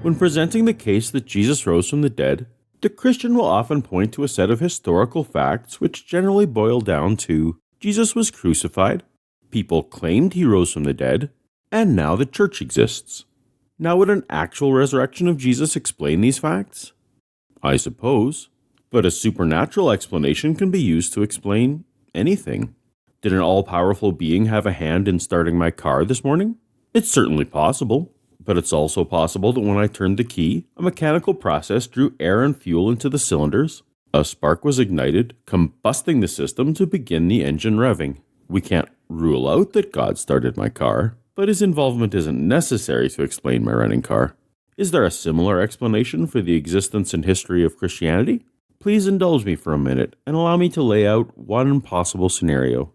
When presenting the case that Jesus rose from the dead, the Christian will often point to a set of historical facts which generally boil down to Jesus was crucified, people claimed he rose from the dead, and now the church exists. Now, would an actual resurrection of Jesus explain these facts? I suppose, but a supernatural explanation can be used to explain anything. Did an all-powerful being have a hand in starting my car this morning? It's certainly possible, but it's also possible that when I turned the key, a mechanical process drew air and fuel into the cylinders, a spark was ignited, combusting the system to begin the engine revving. We can't rule out that God started my car, but his involvement isn't necessary to explain my running car. Is there a similar explanation for the existence and history of Christianity? Please indulge me for a minute and allow me to lay out one possible scenario.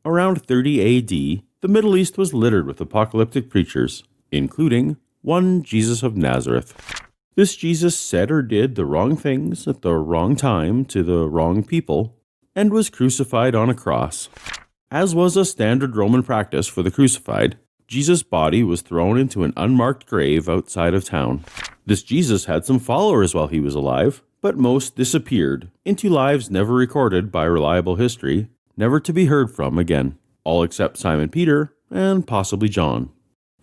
Around 30 AD, the Middle East was littered with apocalyptic preachers, including one Jesus of Nazareth. This Jesus said or did the wrong things at the wrong time to the wrong people, and was crucified on a cross. As was a standard Roman practice for the crucified, Jesus' body was thrown into an unmarked grave outside of town. This Jesus had some followers while he was alive, but most disappeared into lives never recorded by reliable history, never to be heard from again, all except Simon Peter and possibly John.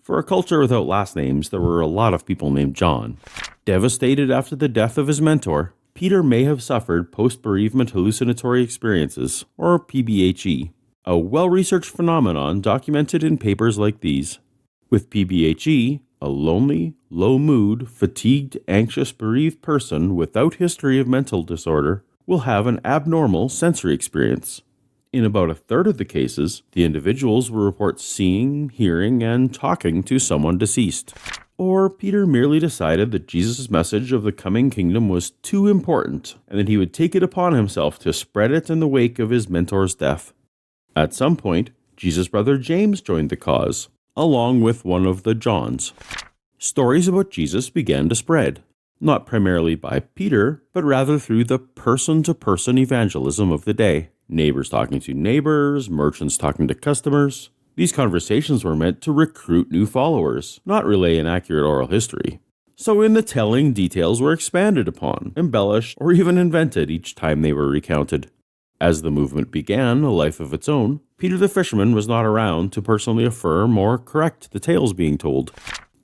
For a culture without last names, there were a lot of people named John. Devastated after the death of his mentor, Peter may have suffered post-bereavement hallucinatory experiences, or PBHE, a well-researched phenomenon documented in papers like these. With PBHE, a lonely, low-mood, fatigued, anxious, bereaved person without history of mental disorder will have an abnormal sensory experience. In about a third of the cases, the individuals will report seeing, hearing, and talking to someone deceased. Or Peter merely decided that Jesus' message of the coming kingdom was too important, and that he would take it upon himself to spread it in the wake of his mentor's death. At some point, Jesus' brother James joined the cause, along with one of the Johns. Stories about Jesus began to spread, not primarily by Peter, but rather through the person-to-person evangelism of the day. Neighbors talking to neighbors, merchants talking to customers. These conversations were meant to recruit new followers, not relay an accurate oral history. So in the telling, details were expanded upon, embellished, or even invented each time they were recounted. As the movement began a life of its own, Peter the fisherman was not around to personally affirm or correct the tales being told.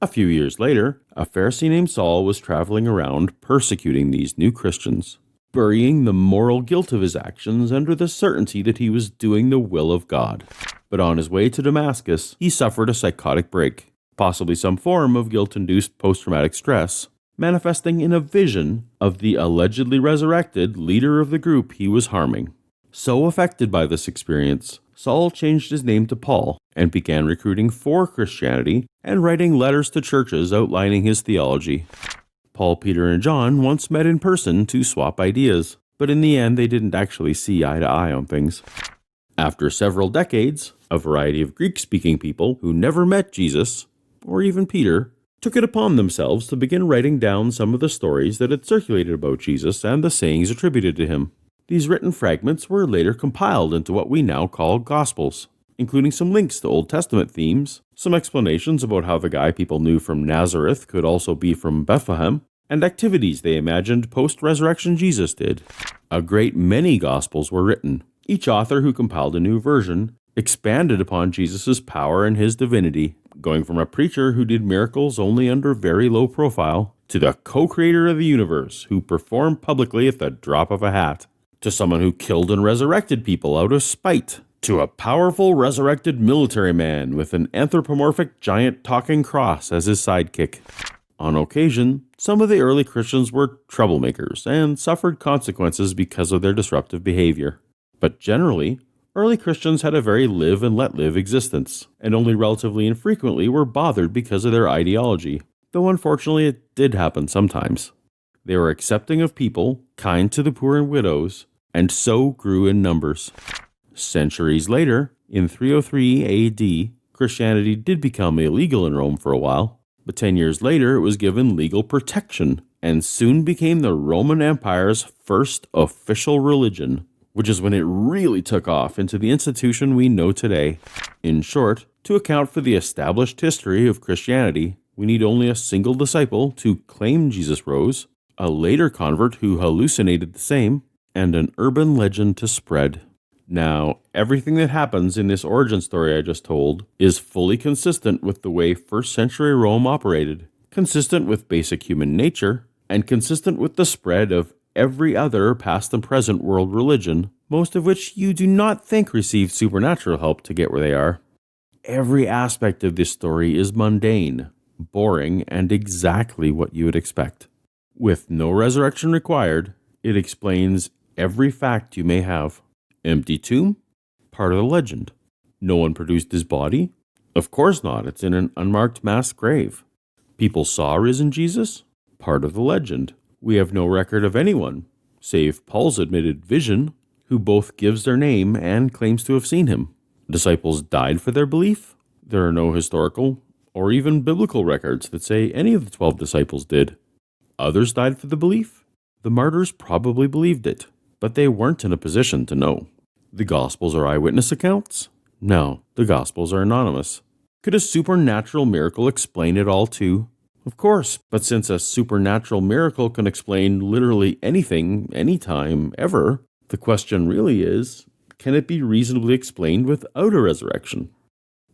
A few years later, a Pharisee named Saul was traveling around persecuting these new Christians, burying the moral guilt of his actions under the certainty that he was doing the will of God. But on his way to Damascus, he suffered a psychotic break, possibly some form of guilt-induced post-traumatic stress, manifesting in a vision of the allegedly resurrected leader of the group he was harming. So affected by this experience, Saul changed his name to Paul and began recruiting for Christianity and writing letters to churches outlining his theology. Paul, Peter, and John once met in person to swap ideas, but in the end they didn't actually see eye to eye on things. After several decades, a variety of Greek-speaking people who never met Jesus, or even Peter, took it upon themselves to begin writing down some of the stories that had circulated about Jesus and the sayings attributed to him. These written fragments were later compiled into what we now call Gospels, including some links to Old Testament themes, some explanations about how the guy people knew from Nazareth could also be from Bethlehem, and activities they imagined post-resurrection Jesus did. A great many Gospels were written. Each author who compiled a new version expanded upon Jesus' power and his divinity, going from a preacher who did miracles only under very low profile, to the co-creator of the universe who performed publicly at the drop of a hat, to someone who killed and resurrected people out of spite, to a powerful resurrected military man with an anthropomorphic giant talking cross as his sidekick. On occasion, some of the early Christians were troublemakers and suffered consequences because of their disruptive behavior. But generally, early Christians had a very live and let live existence, and only relatively infrequently were bothered because of their ideology, though unfortunately it did happen sometimes. They were accepting of people, kind to the poor and widows, and so grew in numbers. Centuries later, in 303 AD, Christianity did become illegal in Rome for a while, but 10 years later it was given legal protection, and soon became the Roman Empire's first official religion, which is when it really took off into the institution we know today. In short, to account for the established history of Christianity, We need only a single disciple to claim Jesus rose, a later convert who hallucinated the same, and an urban legend to spread. Now, everything that happens in this origin story I just told is fully consistent with the way first century Rome operated, consistent with basic human nature, and consistent with the spread of every other past and present world religion, most of which you do not think received supernatural help to get where they are. Every aspect of this story is mundane, boring, and exactly what you would expect. With no resurrection required, it explains every fact you may have. Empty tomb? Part of the legend. No one produced his body? Of course not, it's in an unmarked mass grave. People saw risen Jesus? Part of the legend. We have no record of anyone, save Paul's admitted vision, who both gives their name and claims to have seen him. Disciples died for their belief? There are no historical or even biblical records that say any of the 12 disciples did. Others died for the belief? The martyrs probably believed it, but they weren't in a position to know. The Gospels are eyewitness accounts? No, the Gospels are anonymous. Could a supernatural miracle explain it all too? Of course, but since a supernatural miracle can explain literally anything, anytime, ever, the question really is, can it be reasonably explained without a resurrection?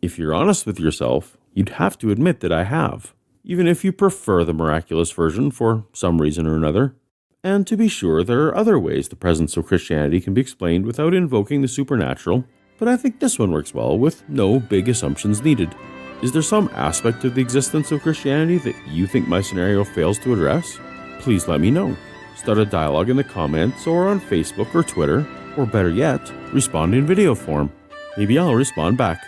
If you're honest with yourself, you'd have to admit that I have, even if you prefer the miraculous version for some reason or another. And to be sure, there are other ways the presence of Christianity can be explained without invoking the supernatural, but I think this one works well with no big assumptions needed. Is there some aspect of the existence of Christianity that you think my scenario fails to address? Please let me know. Start a dialogue in the comments or on Facebook or Twitter, or better yet, respond in video form. Maybe I'll respond back.